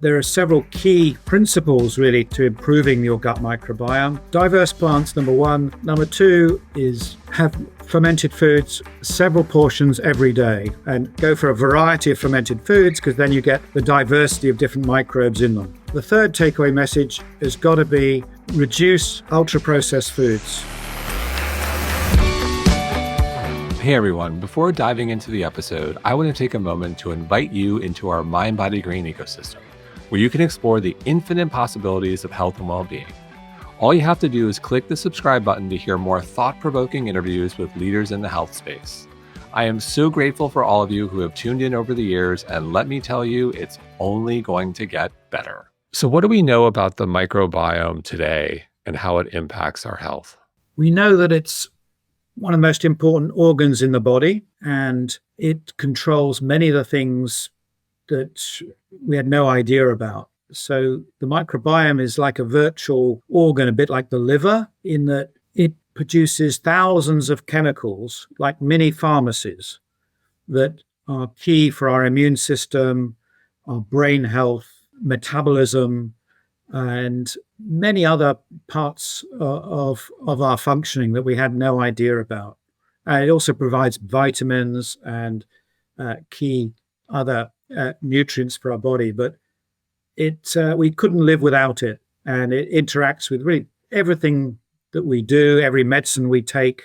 There are several key principles really to improving your gut microbiome. Diverse plants, number one. Number two is have fermented foods, several portions every day, and go for a variety of fermented foods because then you get the diversity of different microbes in them. The third takeaway message has got to be reduce ultra-processed foods. Hey everyone, before diving into the episode, I want to take a moment to invite you into our Mind Body Green ecosystem, where you can explore the infinite possibilities of health and well-being. All you have to do is click the subscribe button to hear more thought-provoking interviews with leaders in the health space. I am so grateful for all of you who have tuned in over the years, and let me tell you, it's only going to get better. So what do we know about the microbiome today and how it impacts our health? We know that it's one of the most important organs in the body, and it controls many of the things that we had no idea about. So the microbiome is like a virtual organ, a bit like the liver, in that it produces thousands of chemicals, like mini pharmacies, that are key for our immune system, our brain health, metabolism, and many other parts of our functioning that we had no idea about. And it also provides vitamins and key other nutrients for our body, but we couldn't live without it. And it interacts with really everything that we do, every medicine we take,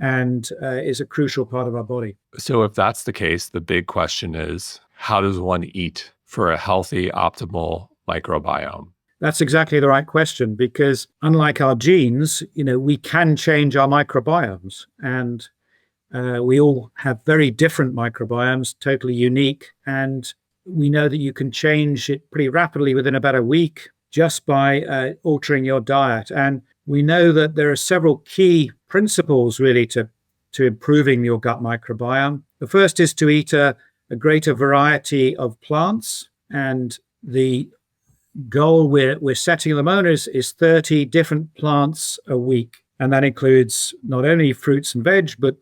and is a crucial part of our body. So if that's the case, the big question is, how does one eat for a healthy, optimal microbiome? That's exactly the right question, because unlike our genes, we can change our microbiomes, and we all have very different microbiomes, totally unique. And we know that you can change it pretty rapidly within about a week just by altering your diet. And we know that there are several key principles really to improving your gut microbiome. The first is to eat a greater variety of plants, and the goal we're setting at the moment is 30 different plants a week. And that includes not only fruits and veg, but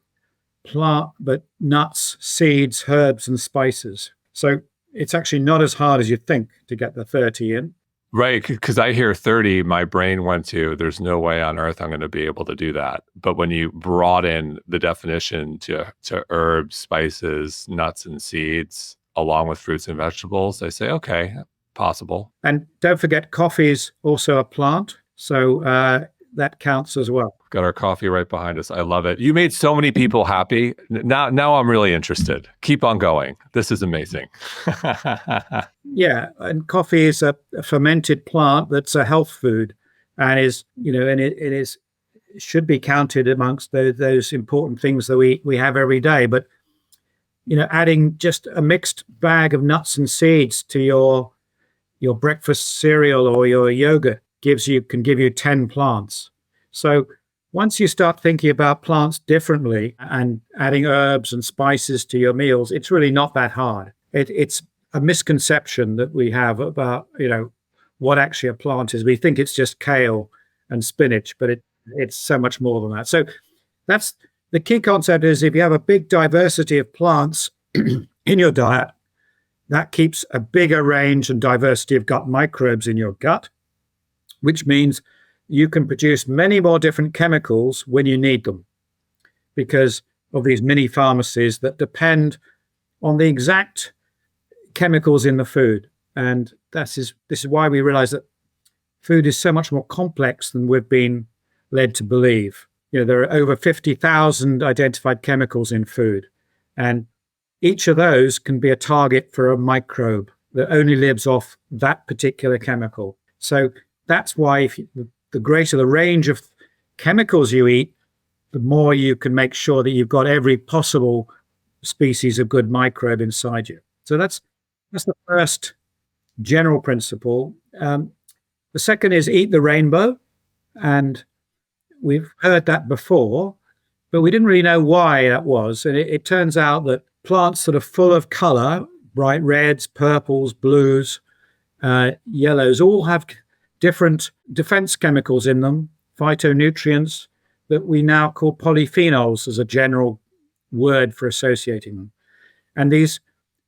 nuts, seeds, herbs, and spices. So it's actually not as hard as you think to get the 30 in. Right, because I hear 30, my brain went to, there's no way on earth I'm going to be able to do that. But when you broaden the definition to herbs, spices, nuts, and seeds, along with fruits and vegetables, I say, okay, possible. And don't forget, coffee is also a plant, so that counts as well. Got our coffee right behind us. I love it. You made so many people happy. Now I'm really interested. Keep on going. This is amazing. Yeah, and coffee is a fermented plant that's a health food, and it should be counted amongst those important things that we have every day. But adding just a mixed bag of nuts and seeds to your breakfast cereal or your yogurt can give you 10 plants. So once you start thinking about plants differently and adding herbs and spices to your meals, it's really not that hard. It's a misconception that we have about what actually a plant is. We think it's just kale and spinach, but it's so much more than that. So that's the key concept. Is if you have a big diversity of plants in your diet, that keeps a bigger range and diversity of gut microbes in your gut, which means you can produce many more different chemicals when you need them, because of these mini pharmacies that depend on the exact chemicals in the food. And this is why we realize that food is so much more complex than we've been led to believe. There are over 50,000 identified chemicals in food, and each of those can be a target for a microbe that only lives off that particular chemical. So that's why the greater the range of chemicals you eat, the more you can make sure that you've got every possible species of good microbe inside you. So that's the first general principle. The second is eat the rainbow. And we've heard that before, but we didn't really know why that was. And it turns out that plants that are full of color, bright reds, purples, blues, yellows, all have different defense chemicals in them, phytonutrients, that we now call polyphenols as a general word for associating them. And these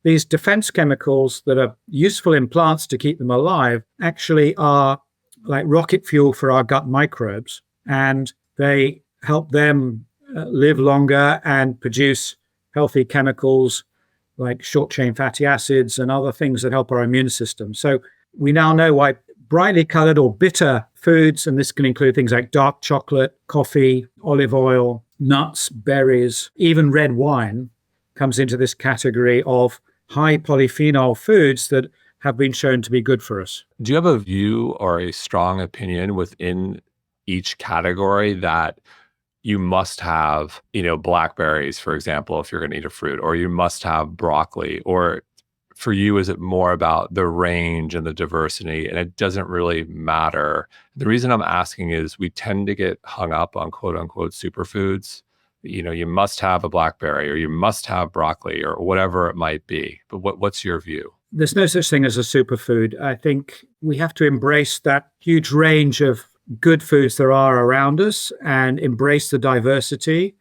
these defense chemicals that are useful in plants to keep them alive actually are like rocket fuel for our gut microbes, and they help them live longer and produce healthy chemicals like short chain fatty acids and other things that help our immune system. So we now know why brightly colored or bitter foods, and this can include things like dark chocolate, coffee, olive oil, nuts, berries, even red wine comes into this category of high polyphenol foods that have been shown to be good for us. Do you have a view or a strong opinion within each category that you must have, blackberries, for example, if you're going to eat a fruit, or you must have broccoli? Or for you, is it more about the range and the diversity, and it doesn't really matter? The reason I'm asking is we tend to get hung up on quote unquote superfoods. You must have a blackberry, or you must have broccoli, or whatever it might be. But what's your view? There's no such thing as a superfood. I think we have to embrace that huge range of good foods there are around us and embrace the diversity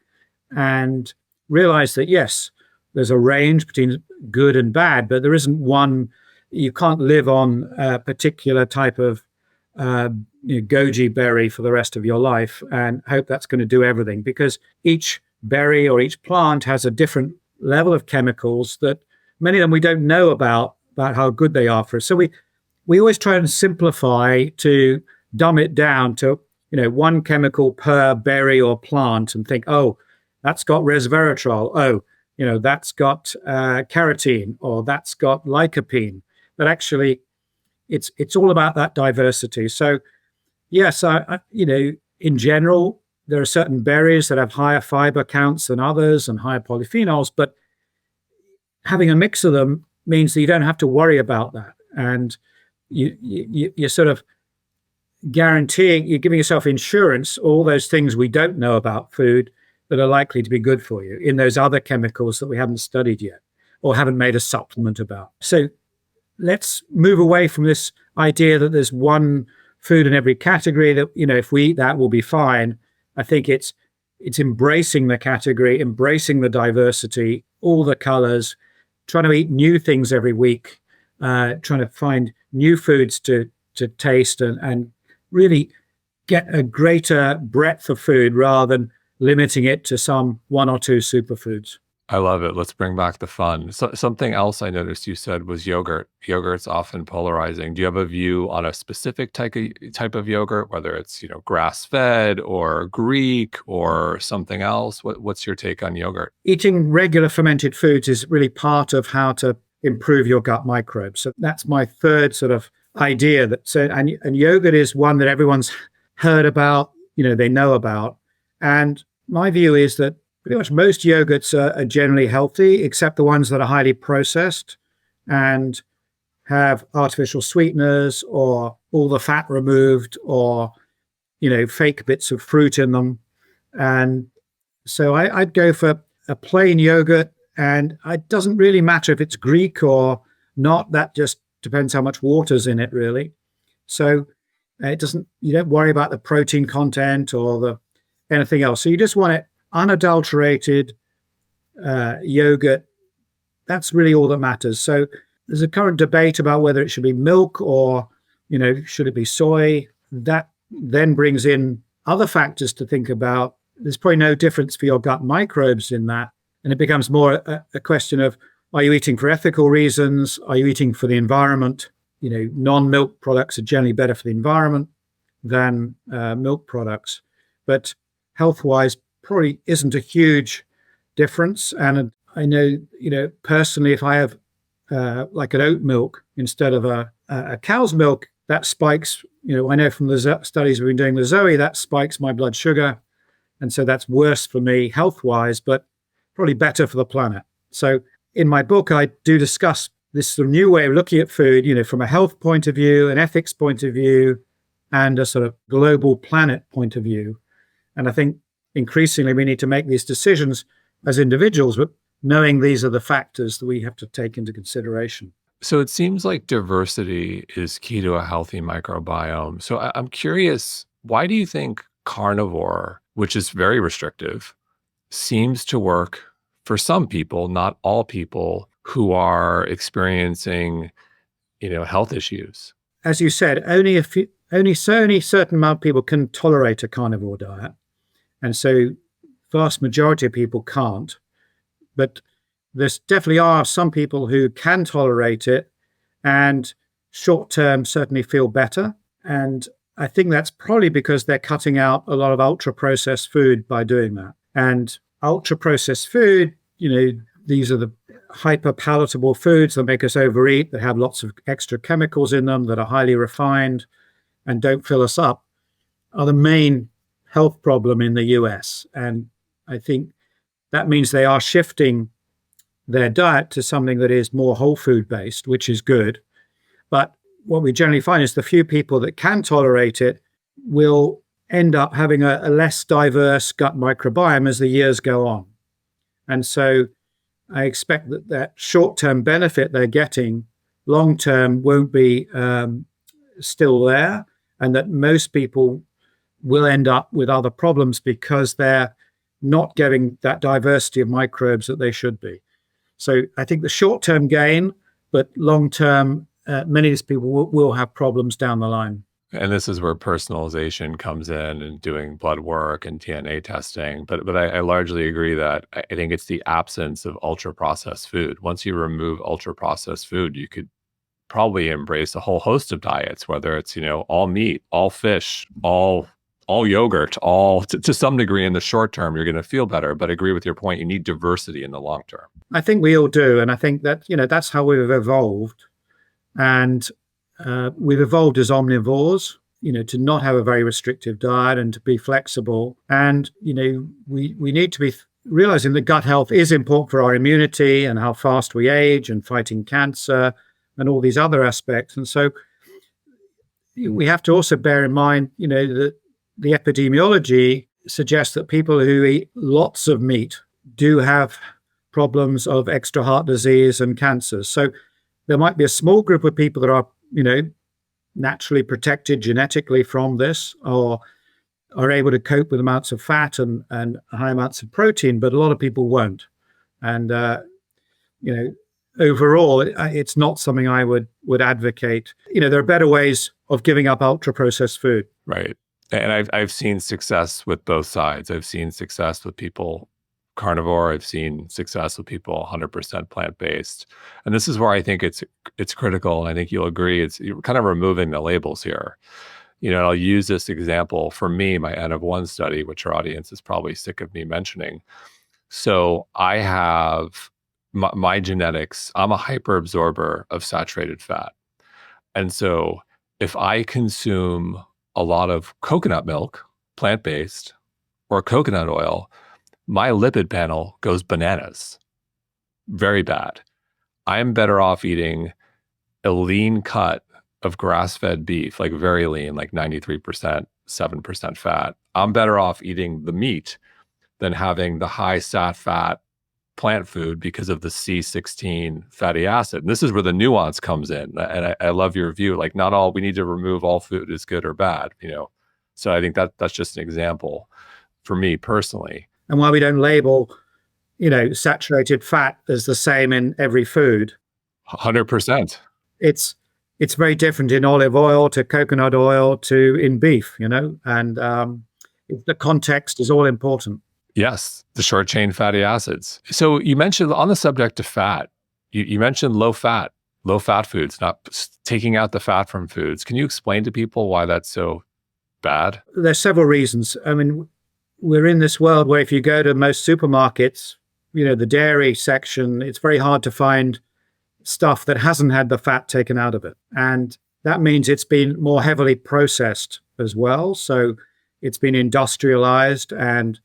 and realize that, yes, there's a range between good and bad, but there isn't one. You can't live on a particular type of goji berry for the rest of your life and hope that's going to do everything, because each berry or each plant has a different level of chemicals that many of them we don't know about how good they are for us. So we always try and simplify to dumb it down to one chemical per berry or plant and think, oh, that's got resveratrol. Oh, that's got carotene, or that's got lycopene. But actually, it's all about that diversity. So, yes, in general, there are certain berries that have higher fiber counts than others and higher polyphenols, but having a mix of them means that you don't have to worry about that. And you're sort of guaranteeing, you're giving yourself insurance, all those things we don't know about food that are likely to be good for you in those other chemicals that we haven't studied yet or haven't made a supplement about. So let's move away from this idea that there's one food in every category that, if we eat that, we'll be fine. I think it's embracing the category, embracing the diversity, all the colors, trying to eat new things every week, trying to find new foods to taste and really get a greater breadth of food rather than limiting it to some one or two superfoods. I love it. Let's bring back the fun. So, something else I noticed you said was yogurt. Yogurt's often polarizing. Do you have a view on a specific type of yogurt, whether it's grass-fed or Greek or something else? What's your take on yogurt? Eating regular fermented foods is really part of how to improve your gut microbes. So that's my third sort of idea. And yogurt is one that everyone's heard about, they know about. And my view is that pretty much most yogurts are generally healthy, except the ones that are highly processed and have artificial sweeteners or all the fat removed or, fake bits of fruit in them. And so I'd go for a plain yogurt, and it doesn't really matter if it's Greek or not. That just depends how much water's in it, really. So you don't worry about the protein content or anything else. So you just want it unadulterated yogurt. That's really all that matters. So there's a current debate about whether it should be milk or, should it be soy. That then brings in other factors to think about. There's probably no difference for your gut microbes in that. And it becomes more a question of, are you eating for ethical reasons? Are you eating for the environment? Non-milk products are generally better for the environment than milk products. But health-wise, probably isn't a huge difference. And I know, personally, if I have like an oat milk instead of a cow's milk, that spikes, I know from the studies we've been doing with Zoe, that spikes my blood sugar. And so that's worse for me health-wise, but probably better for the planet. So in my book, I do discuss this sort of new way of looking at food, from a health point of view, an ethics point of view, and a sort of global planet point of view. And I think increasingly we need to make these decisions as individuals, but knowing these are the factors that we have to take into consideration. So it seems like diversity is key to a healthy microbiome. So I'm curious, why do you think carnivore, which is very restrictive, seems to work for some people, not all people, who are experiencing, health issues? As you said, only certain amount of people can tolerate a carnivore diet, and so vast majority of people can't. But there definitely are some people who can tolerate it, and short term certainly feel better. And I think that's probably because they're cutting out a lot of ultra processed food by doing that. And ultra processed food, these are the hyper palatable foods that make us overeat, that have lots of extra chemicals in them, that are highly refined and don't fill us up, are the main health problem in the US. And I think that means they are shifting their diet to something that is more whole food based, which is good. But what we generally find is the few people that can tolerate it will end up having a less diverse gut microbiome as the years go on. And so I expect that short-term benefit they're getting long-term won't be still there, and that most people will end up with other problems because they're not getting that diversity of microbes that they should be. So I think the short-term gain, but long-term, many of these people will have problems down the line. And this is where personalization comes in and doing blood work and DNA testing. But I largely agree that I think it's the absence of ultra processed food. Once you remove ultra processed food, you could probably embrace a whole host of diets, whether it's, all meat, all fish, all yogurt, all to some degree in the short term, you're going to feel better. But I agree with your point. You need diversity in the long term. I think we all do. And I think that, that's how we've evolved. And we've evolved as omnivores, to not have a very restrictive diet and to be flexible. And, we need to be realizing that gut health is important for our immunity and how fast we age and fighting cancer and all these other aspects. And so we have to also bear in mind, that the epidemiology suggests that people who eat lots of meat do have problems of extra heart disease and cancers. So there might be a small group of people that are, naturally protected genetically from this, or are able to cope with amounts of fat and high amounts of protein, but a lot of people won't. And, overall, it's not something I would advocate. There are better ways of giving up ultra processed food. Right. And I've seen success with both sides. I've seen success with people carnivore. I've seen success with people 100% plant-based. And this is where I think it's critical. And I think you'll agree. You're kind of removing the labels here. I'll use this example for me, my N of 1 study, which our audience is probably sick of me mentioning. So I have my genetics. I'm a hyperabsorber of saturated fat. And so if I consume a lot of coconut milk, plant-based, or coconut oil, my lipid panel goes bananas. Very bad. I'm better off eating a lean cut of grass-fed beef, like very lean, like 93%, 7% fat. I'm better off eating the meat than having the high fat plant food because of the C16 fatty acid. And this is where the nuance comes in. And I love your view, like not all, we need to remove all food is good or bad, So I think that's just an example for me personally. And why we don't label, saturated fat as the same in every food. 100%. It's very different in olive oil to coconut oil to in beef, and the context is all important. Yes, the short chain fatty acids. So you mentioned on the subject of fat, you mentioned low fat foods, not taking out the fat from foods. Can you explain to people why that's so bad? There's several reasons. I mean, we're in this world where if you go to most supermarkets, the dairy section, it's very hard to find stuff that hasn't had the fat taken out of it. And that means it's been more heavily processed as well. So it's been industrialized, and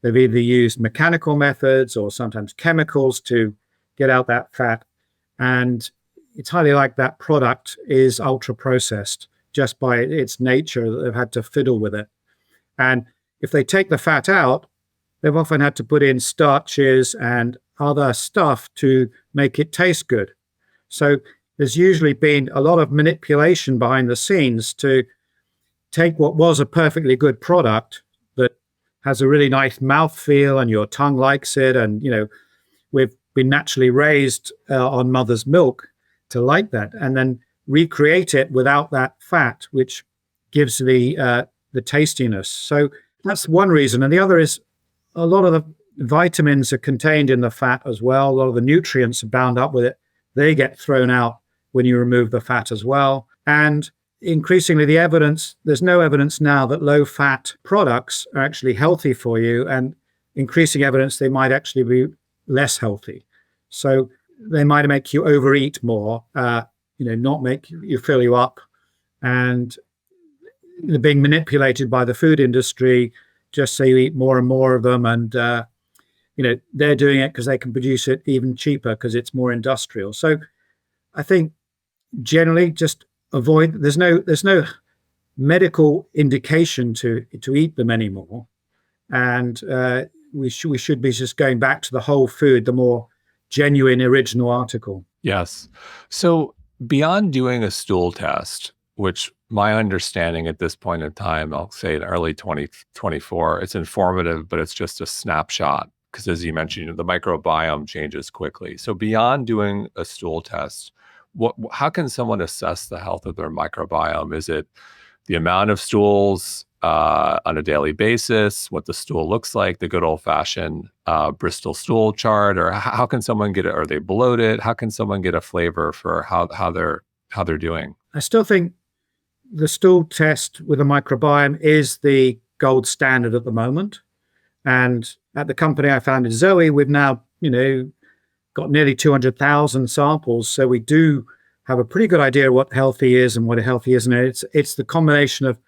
they've either used mechanical methods or sometimes chemicals to get out that fat. And it's highly like that product is ultra processed just by its nature. They've had to fiddle with it. And if they take the fat out, they've often had to put in starches and other stuff to make it taste good. So there's usually been a lot of manipulation behind the scenes to take what was a perfectly good product that has a really nice mouthfeel and your tongue likes it, and with been naturally raised on mother's milk to like that, and then recreate it without that fat, which gives the tastiness. So that's one reason. And the other is a lot of the vitamins are contained in the fat as well. A lot of the nutrients are bound up with it. They get thrown out when you remove the fat as well. And increasingly, there's no evidence now that low-fat products are actually healthy for you, and increasing evidence they might actually be less healthy. So they might make you overeat more, not make you fill you up, and they're being manipulated by the food industry just so you eat more and more of them. And, they're doing it because they can produce it even cheaper because it's more industrial. So I think generally just avoid, there's no medical indication to eat them anymore. And we should be just going back to the whole food, the more genuine original article. Yes. So beyond doing a stool test, which my understanding at this point in time, I'll say in early 2024, it's informative, but it's just a snapshot because, as you mentioned, the microbiome changes quickly. So beyond doing a stool test, how can someone assess the health of their microbiome? Is it the amount of stools on a daily basis, what the stool looks like, the good old-fashioned Bristol stool chart, or how can someone get it? Are they bloated? How can someone get a flavor for how they're doing? I still think the stool test with a microbiome is the gold standard at the moment. And at the company I founded, Zoe, we've now, got nearly 200,000 samples. So we do have a pretty good idea of what healthy is and what healthy isn't. It's the combination of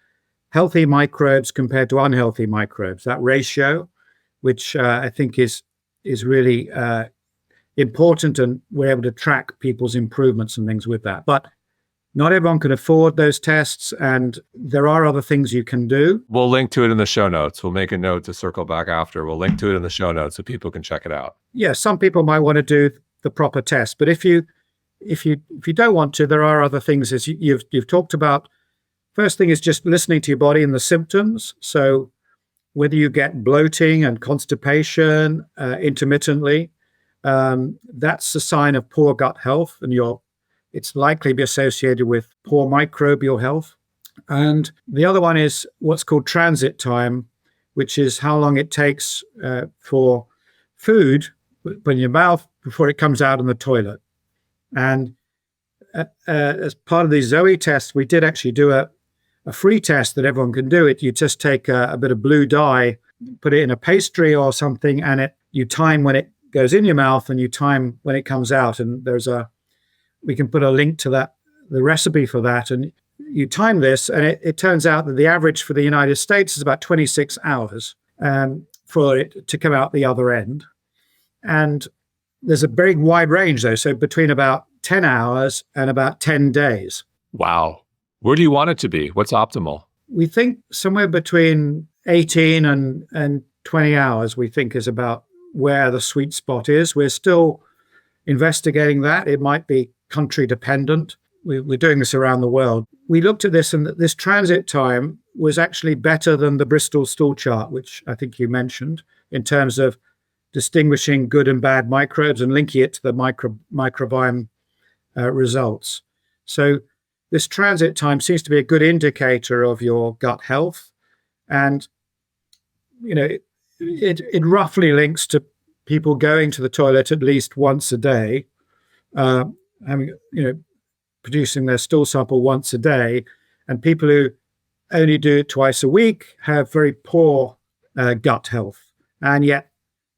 healthy microbes compared to unhealthy microbes, that ratio, which I think is really important, and we're able to track people's improvements and things with that. But not everyone can afford those tests, and there are other things you can do. We'll link to it in the show notes. We'll make a note to circle back after. We'll link to it in the show notes so people can check it out. Yeah, some people might want to do the proper test, but if you don't want to, there are other things as you've talked about. First thing is just listening to your body and the symptoms. So whether you get bloating and constipation intermittently, that's a sign of poor gut health, and it's likely to be associated with poor microbial health. And the other one is what's called transit time, which is how long it takes for food in your mouth before it comes out in the toilet. And as part of the Zoe test, we did actually do a free test that everyone can do. You just take a bit of blue dye, put it in a pastry or something, and you time when it goes in your mouth and you time when it comes out. And we can put a link to the recipe for that. And you time this, and it turns out that the average for the United States is about 26 hours for it to come out the other end. And there's a very wide range, though. So between about 10 hours and about 10 days. Wow. Where do you want it to be? What's optimal? We think somewhere between 18 and 20 hours, we think, is about where the sweet spot is. We're still investigating that. It might be country dependent. We're doing this around the world. We looked at this, and this transit time was actually better than the Bristol stool chart, which I think you mentioned, in terms of distinguishing good and bad microbes and linking it to the microbiome results. So this transit time seems to be a good indicator of your gut health. And, it roughly links to people going to the toilet at least once a day, producing their stool sample once a day, and people who only do it twice a week have very poor gut health. And yet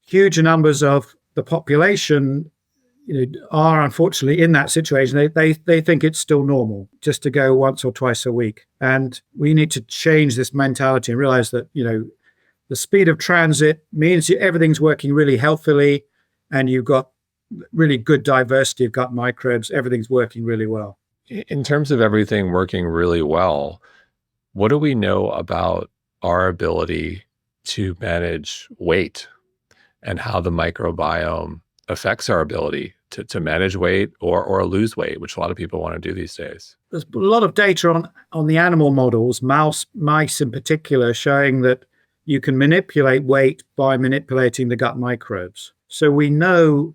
huge numbers of the population are unfortunately in that situation. They think it's still normal just to go once or twice a week. And we need to change this mentality and realize that, the speed of transit means everything's working really healthily, and you've got really good diversity of gut microbes. Everything's working really well. In terms of everything working really well, what do we know about our ability to manage weight and how the microbiome affects our ability to manage weight or lose weight, which a lot of people want to do these days? There's a lot of data on the animal models, mice in particular, showing that you can manipulate weight by manipulating the gut microbes. So we know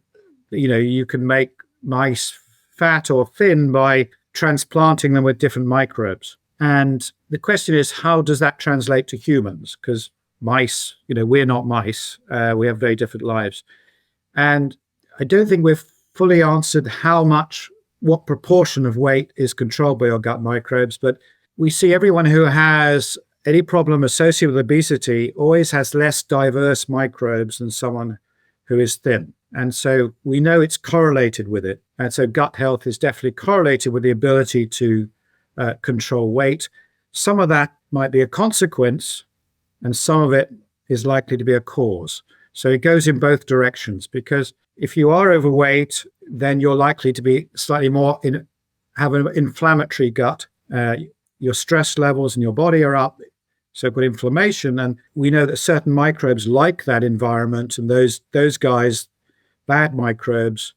you can make mice fat or thin by transplanting them with different microbes. And the question is, how does that translate to humans? Because mice, we're not mice. We have very different lives. And I don't think we've fully answered what proportion of weight is controlled by your gut microbes. But we see everyone who has any problem associated with obesity always has less diverse microbes than someone who is thin. And so we know it's correlated with it. And so gut health is definitely correlated with the ability to control weight. Some of that might be a consequence, and some of it is likely to be a cause. So it goes in both directions, because if you are overweight, then you're likely to be slightly more have an inflammatory gut. Your stress levels in your body are up, so good inflammation. And we know that certain microbes like that environment, and those guys, bad microbes,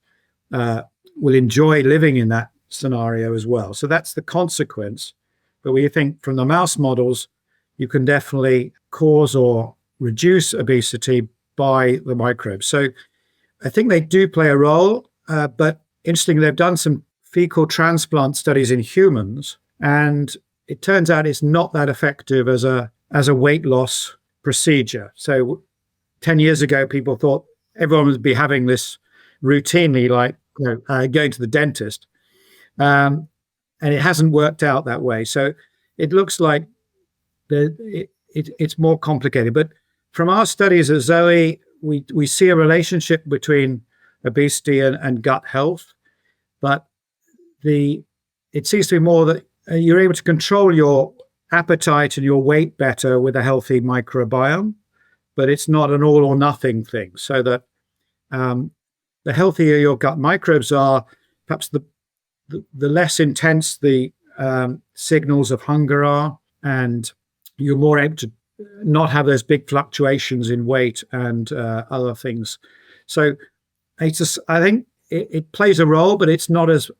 will enjoy living in that scenario as well. So that's the consequence. But we think from the mouse models, you can definitely cause or reduce obesity by the microbes. So I think they do play a role, but interestingly, they've done some fecal transplant studies in humans, and it turns out it's not that effective as a weight loss procedure. So 10 years ago, people thought everyone would be having this routinely, like going to the dentist. And it hasn't worked out that way. So it looks like it's more complicated. But from our studies at Zoe, we see a relationship between obesity and gut health. But it seems to be more that you're able to control your appetite and your weight better with a healthy microbiome. But it's not an all or nothing thing. So that the healthier your gut microbes are, perhaps the less intense the signals of hunger are, and you're more able to not have those big fluctuations in weight and other things. So I think it plays a role, but it's not as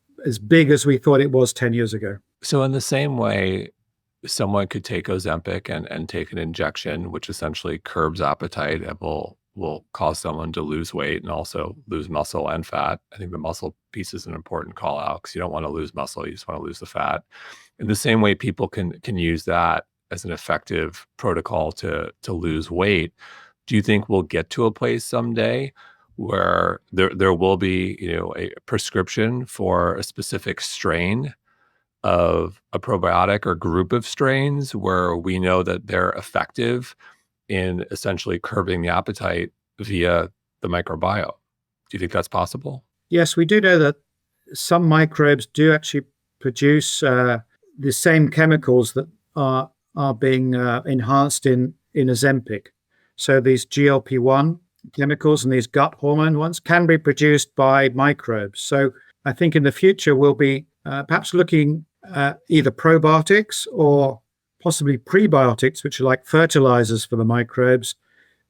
big as we thought it was 10 years ago. So in the same way, someone could take Ozempic and take an injection, which essentially curbs appetite and will cause someone to lose weight and also lose muscle and fat. I think the muscle piece is an important call out, because you don't want to lose muscle, you just want to lose the fat. In the same way, people can use that as an effective protocol to lose weight. Do you think we'll get to a place someday where there will be a prescription for a specific strain of a probiotic or group of strains where we know that they're effective in essentially curbing the appetite via the microbiome? Do you think that's possible? Yes, we do know that some microbes do actually produce the same chemicals that are being enhanced in Ozempic. So these GLP-1 chemicals and these gut hormone ones can be produced by microbes. So I think in the future we'll be perhaps looking at either probiotics or possibly prebiotics, which are like fertilizers for the microbes,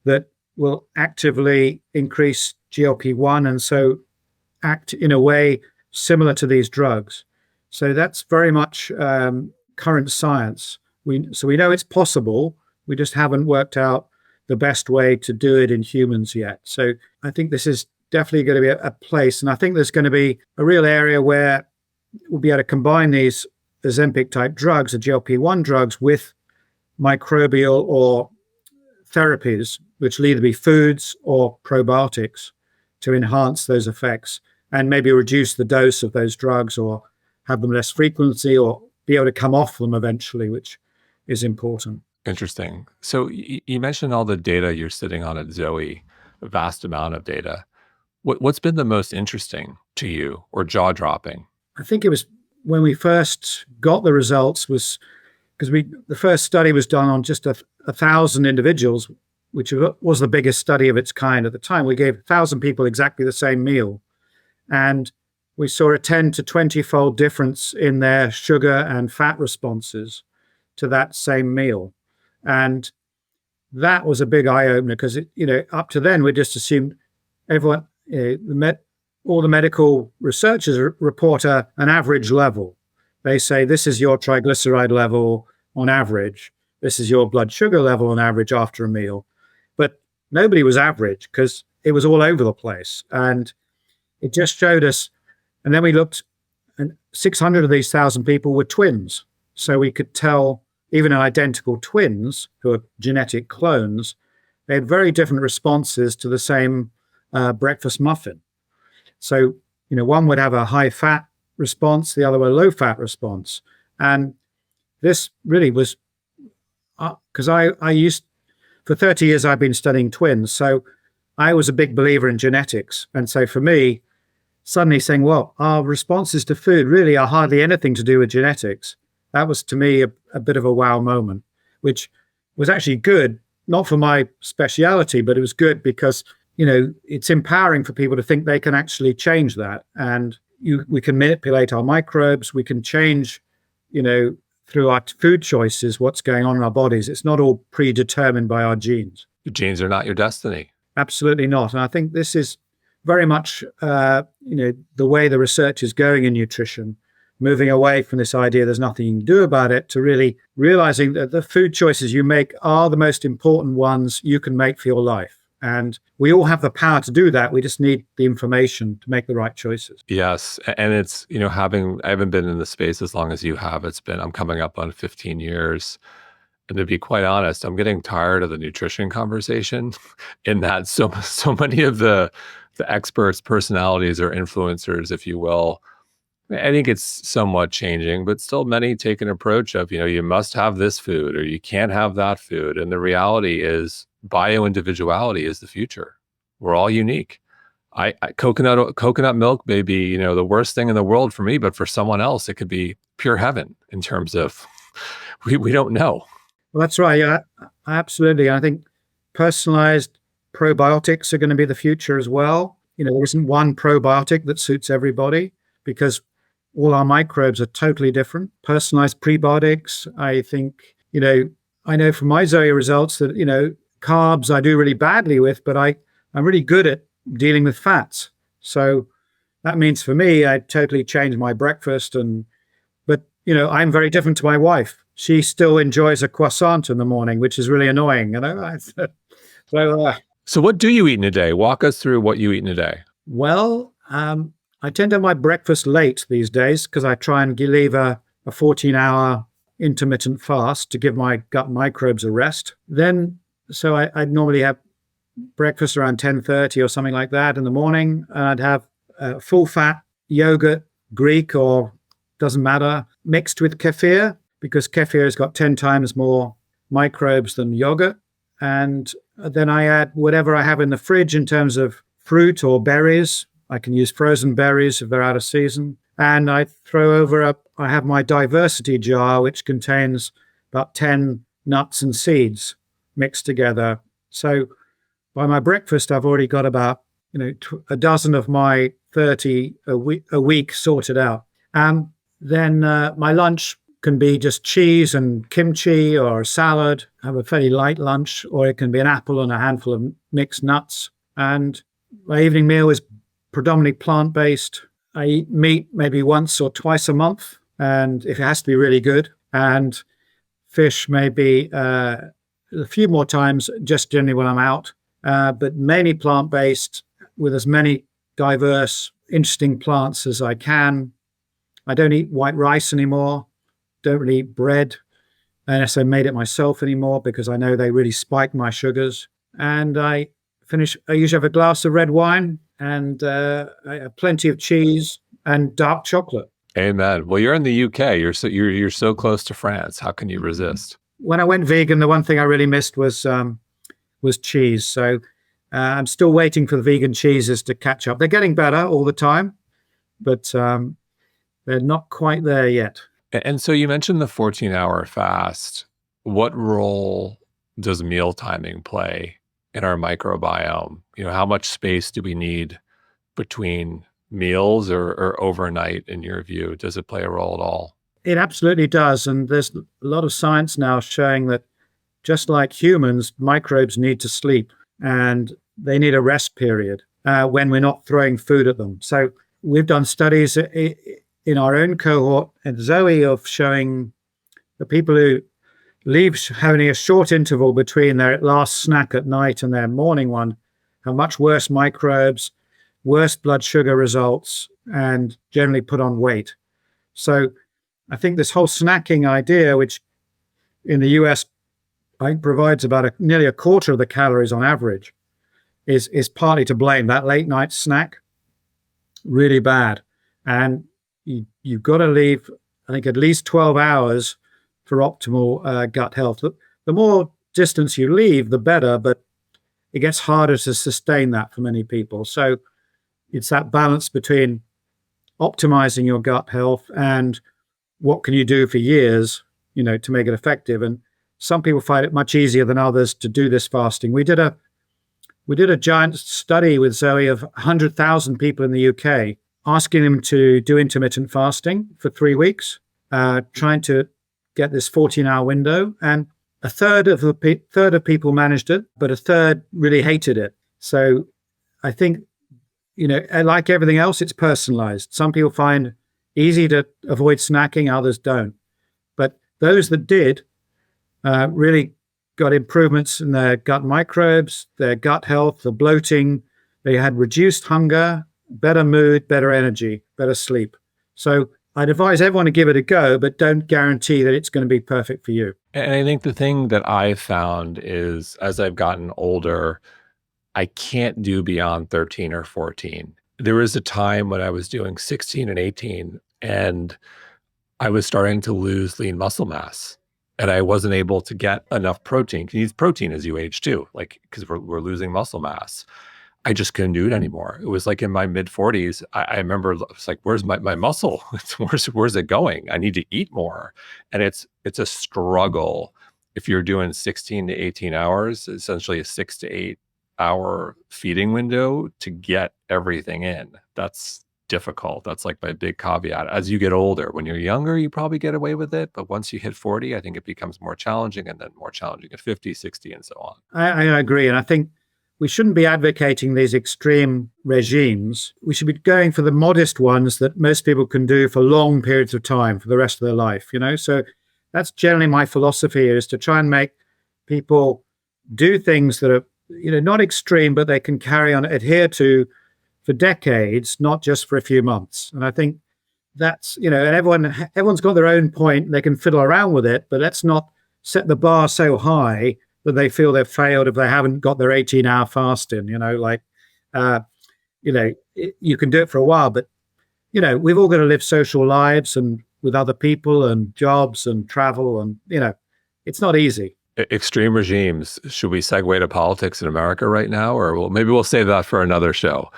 that will actively increase GLP-1 and so act in a way similar to these drugs. So that's very much current science. So we know it's possible. We just haven't worked out the best way to do it in humans yet. So I think this is definitely going to be a place. And I think there's going to be a real area where we'll be able to combine these Ozempic-type drugs, the GLP-1 drugs, with microbial or therapies, which will either be foods or probiotics, to enhance those effects and maybe reduce the dose of those drugs or have them less frequency or be able to come off them eventually, which is important. Interesting. So you mentioned all the data you're sitting on at Zoe, a vast amount of data. What's been the most interesting to you or jaw-dropping? I think it was when we first got the results, was because the first study was done on just 1,000 individuals, which was the biggest study of its kind at the time. We gave 1,000 people exactly the same meal, and we saw a 10 to 20-fold difference in their sugar and fat responses to that same meal. And that was a big eye-opener, because up to then we just assumed everyone, all the medical researchers report an average level. They say, this is your triglyceride level on average. This is your blood sugar level on average after a meal. But nobody was average, because it was all over the place. And it just showed us. And then we looked, and 600 of these 1,000 people were twins. So we could tell, even identical twins who are genetic clones, they had very different responses to the same breakfast muffin. So, one would have a high fat response, the other a low fat response. And this really was because for 30 years, I've been studying twins. So I was a big believer in genetics. And so for me, suddenly saying, well, our responses to food really are hardly anything to do with genetics. That was, to me, a bit of a wow moment, which was actually good, not for my speciality, but it was good because, it's empowering for people to think they can actually change that. And we can manipulate our microbes. We can change, through our food choices, what's going on in our bodies. It's not all predetermined by our genes. The genes are not your destiny. Absolutely not. And I think this is very much, the way the research is going in nutrition, moving away from this idea there's nothing you can do about it to really realizing that the food choices you make are the most important ones you can make for your life. And we all have the power to do that. We just need the information to make the right choices. Yes. And it's, I haven't been in the space as long as you have. I'm coming up on 15 years. And to be quite honest, I'm getting tired of the nutrition conversation in that so many of the experts, personalities, or influencers, if you will, I think it's somewhat changing, but still many take an approach of, you must have this food or you can't have that food. And the reality is bio-individuality is the future. We're all unique. Coconut milk may be, the worst thing in the world for me, but for someone else, it could be pure heaven in terms of, we don't know. Well, that's right. Yeah, absolutely. I think personalized probiotics are going to be the future as well. There isn't one probiotic that suits everybody because all our microbes are totally different. Personalized prebiotics, I think, I know from my Zoe results that, carbs I do really badly with, but I'm really good at dealing with fats. So that means for me, I totally changed my breakfast. But I'm very different to my wife. She still enjoys a croissant in the morning, which is really annoying. So what do you eat in a day? Walk us through what you eat in a day. Well, I tend to have my breakfast late these days because I try and leave a 14-hour intermittent fast to give my gut microbes a rest. So I'd normally have breakfast around 10:30 or something like that in the morning. And I'd have full-fat yogurt, Greek or doesn't matter, mixed with kefir because kefir has got 10 times more microbes than yogurt. And then I add whatever I have in the fridge in terms of fruit or berries. I can use frozen berries if they're out of season. And I I have my diversity jar, which contains about 10 nuts and seeds mixed together. So by my breakfast, I've already got about, a dozen of my 30 a week sorted out. And then my lunch can be just cheese and kimchi or a salad. I have a fairly light lunch, or it can be an apple and a handful of mixed nuts. And my evening meal is predominantly plant-based. I eat meat maybe once or twice a month, and if it has to be really good, and fish maybe a few more times, just generally when I'm out, but mainly plant-based with as many diverse, interesting plants as I can. I don't eat white rice anymore, don't really eat bread unless I made it myself anymore because I know they really spike my sugars. And I usually have a glass of red wine and plenty of cheese and dark chocolate. Amen. Well, you're in the UK. You're so close to France. How can you resist? When I went vegan, the one thing I really missed was cheese. So I'm still waiting for the vegan cheeses to catch up. They're getting better all the time, but they're not quite there yet. And so you mentioned the 14-hour fast. What role does meal timing play in our microbiome? How much space do we need between meals or overnight in your view? Does it play a role at all? It absolutely does. And there's a lot of science now showing that just like humans, microbes need to sleep and they need a rest period when we're not throwing food at them. So we've done studies in our own cohort at Zoe of showing the people who leave having a short interval between their last snack at night and their morning one have much worse microbes, worse blood sugar results, and generally put on weight. So I think this whole snacking idea, which in the US I think provides about nearly a quarter of the calories on average, is partly to blame. That late night snack, really bad. And you've got to leave, I think, at least 12 hours for optimal gut health. The more distance you leave, the better, but it gets harder to sustain that for many people. So it's that balance between optimizing your gut health and what can you do for years, to make it effective. And some people find it much easier than others to do this fasting. We did a giant study with Zoe of 100,000 people in the UK, asking them to do intermittent fasting for 3 weeks, trying to get this 14-hour window. And a third of people managed it, but a third really hated it. So I think, like everything else, it's personalized. Some people find easy to avoid snacking, others don't. But those that did really got improvements in their gut microbes, their gut health, the bloating. They had reduced hunger, better mood, better energy, better sleep. So I'd advise everyone to give it a go, but don't guarantee that it's going to be perfect for you. And I think the thing that I've found is, as I've gotten older, I can't do beyond 13 or 14. There was a time when I was doing 16 and 18, and I was starting to lose lean muscle mass. And I wasn't able to get enough protein. You need protein as you age too, because we're losing muscle mass. I just couldn't do it anymore. It was like in my mid 40s, I remember it's like, where's my muscle? Where's it going? I need to eat more. And it's a struggle. If you're doing 16 to 18 hours, essentially a 6 to 8 hour feeding window to get everything in. That's difficult. That's like my big caveat. As you get older, when you're younger, you probably get away with it. But once you hit 40, I think it becomes more challenging, and then more challenging at 50, 60, and so on. I agree. And I think we shouldn't be advocating these extreme regimes. We should be going for the modest ones that most people can do for long periods of time for the rest of their life, So that's generally my philosophy, is to try and make people do things that are, not extreme, but they can adhere to for decades, not just for a few months. And I think that's, and everyone's got their own point. They can fiddle around with it, but let's not set the bar so high that they feel they've failed if they haven't got their 18-hour fast in. You can do it for a while, but, we've all got to live social lives and with other people and jobs and travel. And, it's not easy. Extreme regimes. Should we segue to politics in America right now? Or maybe we'll save that for another show.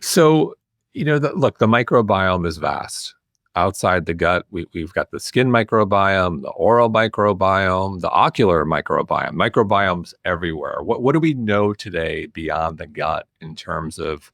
So, look, the microbiome is vast. Outside the gut, we've got the skin microbiome, the oral microbiome, the ocular microbiome, microbiomes everywhere. What do we know today beyond the gut in terms of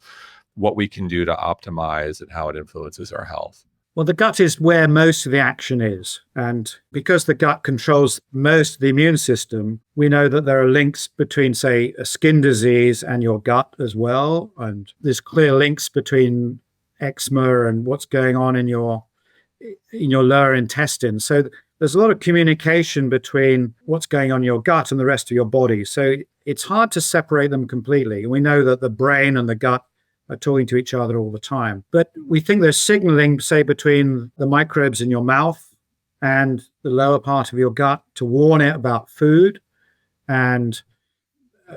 what we can do to optimize and how it influences our health? Well, the gut is where most of the action is. And because the gut controls most of the immune system, we know that there are links between, say, a skin disease and your gut as well. And there's clear links between eczema and what's going on in your lower intestine. So there's a lot of communication between what's going on in your gut and the rest of your body. So it's hard to separate them completely. We know that the brain and the gut are talking to each other all the time. But we think there's signaling, say, between the microbes in your mouth and the lower part of your gut to warn it about food and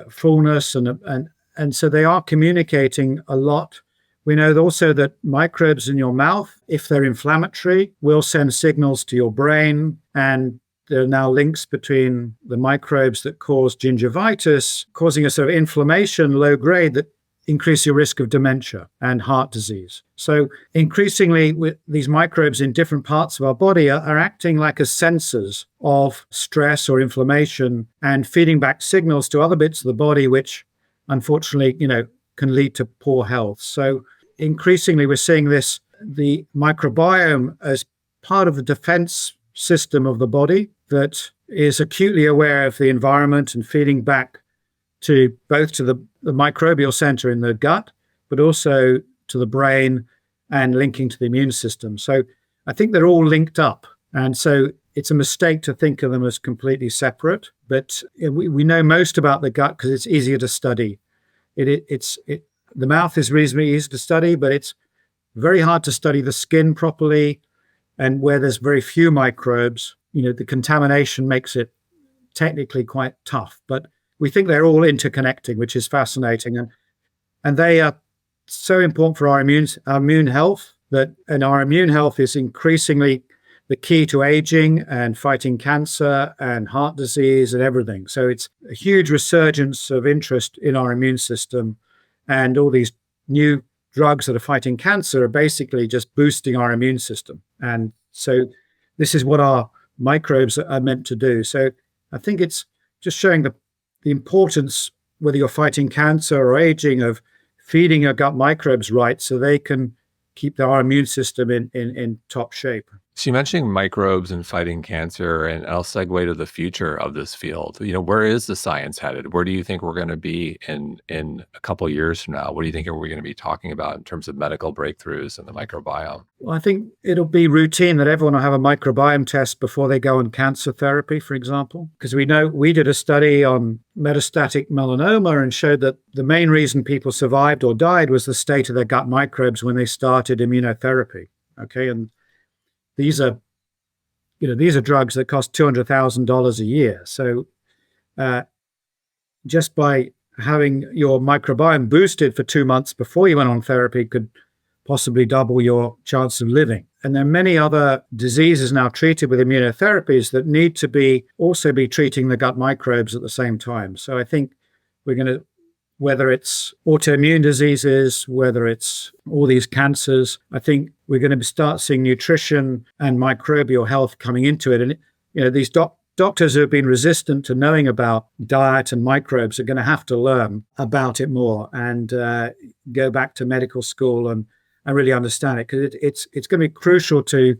fullness. And so they are communicating a lot. We know also that microbes in your mouth, if they're inflammatory, will send signals to your brain. And there are now links between the microbes that cause gingivitis, causing a sort of inflammation, low grade, that increase your risk of dementia and heart disease. So increasingly, with these microbes in different parts of our body are acting like as sensors of stress or inflammation and feeding back signals to other bits of the body, which unfortunately, can lead to poor health. So increasingly, we're seeing the microbiome as part of the defense system of the body that is acutely aware of the environment and feeding back to both to the microbial center in the gut, but also to the brain and linking to the immune system. So I think they're all linked up. And so it's a mistake to think of them as completely separate. But we know most about the gut because it's easier to study. The mouth is reasonably easy to study, but it's very hard to study the skin properly. And where there's very few microbes, the contamination makes it technically quite tough. But we think they're all interconnecting, which is fascinating. And they are so important for our immune health, and our immune health is increasingly the key to aging and fighting cancer and heart disease and everything. So it's a huge resurgence of interest in our immune system, and all these new drugs that are fighting cancer are basically just boosting our immune system. And so this is what our microbes are meant to do. So I think it's just showing the importance, whether you're fighting cancer or aging, of feeding your gut microbes right so they can keep our immune system in top shape. So you mentioned microbes and fighting cancer, and I'll segue to the future of this field. Where is the science headed? Where do you think we're going to be in a couple of years from now? What do you think are we going to be talking about in terms of medical breakthroughs in the microbiome? Well, I think it'll be routine that everyone will have a microbiome test before they go on cancer therapy, for example, because we know we did a study on metastatic melanoma and showed that the main reason people survived or died was the state of their gut microbes when they started immunotherapy. Okay, and these are drugs that cost $200,000 a year. So just by having your microbiome boosted for 2 months before you went on therapy could possibly double your chance of living. And there are many other diseases now treated with immunotherapies that need to also be treating the gut microbes at the same time. So I think we're going to, whether it's autoimmune diseases, whether it's all these cancers, I think we're going to start seeing nutrition and microbial health coming into it. And these doctors who have been resistant to knowing about diet and microbes are going to have to learn about it more and go back to medical school and really understand it, because it's going to be crucial to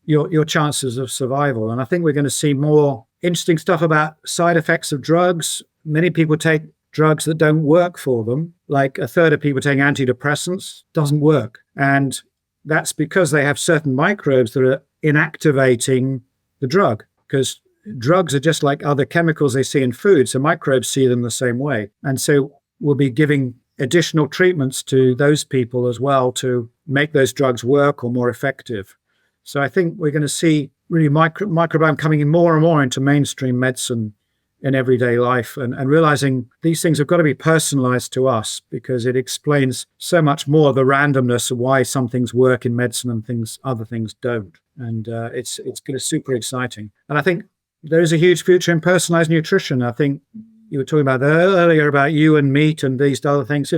your chances of survival. And I think we're going to see more interesting stuff about side effects of drugs. Many people take drugs that don't work for them. Like a third of people taking antidepressants doesn't work. And that's because they have certain microbes that are inactivating the drug, because drugs are just like other chemicals they see in food. So microbes see them the same way. And so we'll be giving additional treatments to those people as well to make those drugs work or more effective. So I think we're going to see really microbiome coming in more and more into mainstream medicine in everyday life, and realizing these things have got to be personalized to us, because it explains so much more of the randomness of why some things work in medicine and other things don't. And it's going to be super exciting. And I think there is a huge future in personalized nutrition. I think you were talking about earlier about you and meat and these other things.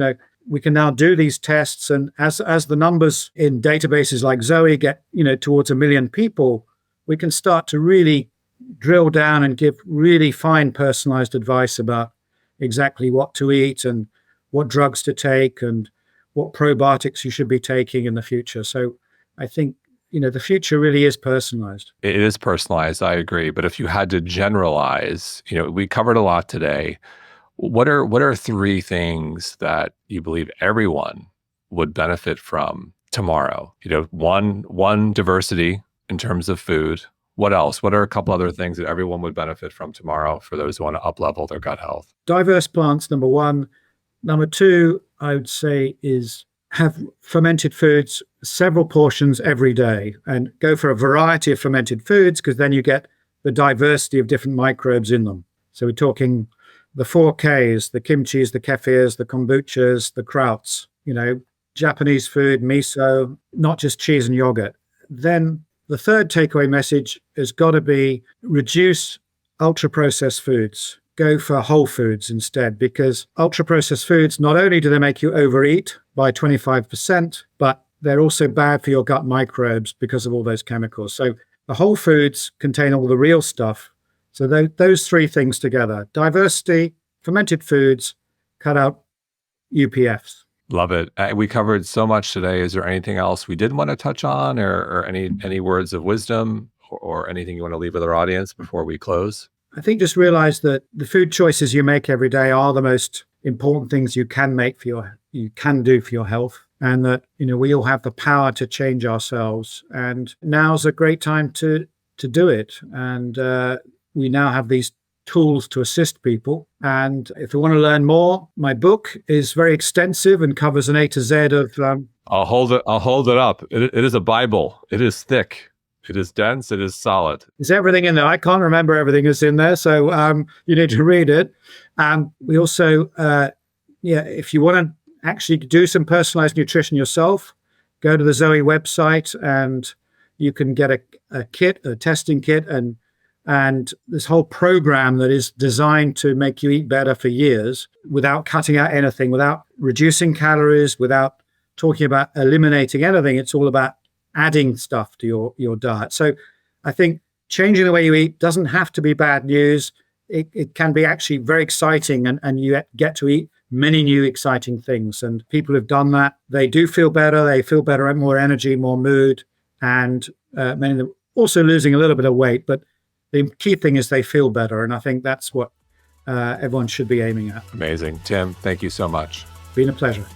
We can now do these tests, and as the numbers in databases like Zoe get towards 1 million people, we can start to really drill down and give really fine personalized advice about exactly what to eat and what drugs to take and what probiotics you should be taking in the future. So I think the future really is personalized. It is personalized, I agree. But if you had to generalize, we covered a lot today. What are 3 things that you believe everyone would benefit from tomorrow? One, diversity in terms of food. What else? What are a couple other things that everyone would benefit from tomorrow for those who want to up-level their gut health? Diverse plants, number 1. Number 2, I would say, is have fermented foods, several portions every day, and go for a variety of fermented foods, because then you get the diversity of different microbes in them. So we're talking the 4Ks, the kimchis, the kefirs, the kombuchas, the krauts, Japanese food, miso, not just cheese and yogurt. Then the third takeaway message has got to be reduce ultra-processed foods. Go for whole foods instead, because ultra-processed foods, not only do they make you overeat by 25%, but they're also bad for your gut microbes because of all those chemicals. So the whole foods contain all the real stuff. So those 3 things together: diversity, fermented foods, cut out UPFs. Love it. We covered so much today. Is there anything else we did want to touch on, or any words of wisdom or anything you want to leave with our audience before we close? I think just realize that the food choices you make every day are the most important things you can do for your health, and that we all have the power to change ourselves. And now's a great time to do it. And we now have these tools to assist people. And if you want to learn more, my book is very extensive and covers an A to Z of. I'll hold it up. It is a Bible. It is thick. It is dense. It is solid. There's everything in there. I can't remember everything that's in there, so you need to read it. We also, if you want to actually do some personalized nutrition yourself, go to the Zoe website and you can get a kit, a testing kit, and this whole program that is designed to make you eat better for years without cutting out anything, without reducing calories, without talking about eliminating anything. It's all about adding stuff to your diet. So I think changing the way you eat doesn't have to be bad news. It can be actually very exciting, and you get to eat many new exciting things. And people who've done that, they do feel better. They feel better, more energy, more mood, and many of them also losing a little bit of weight. But the key thing is they feel better. And I think that's what everyone should be aiming at. Amazing. Tim, thank you so much. Been a pleasure.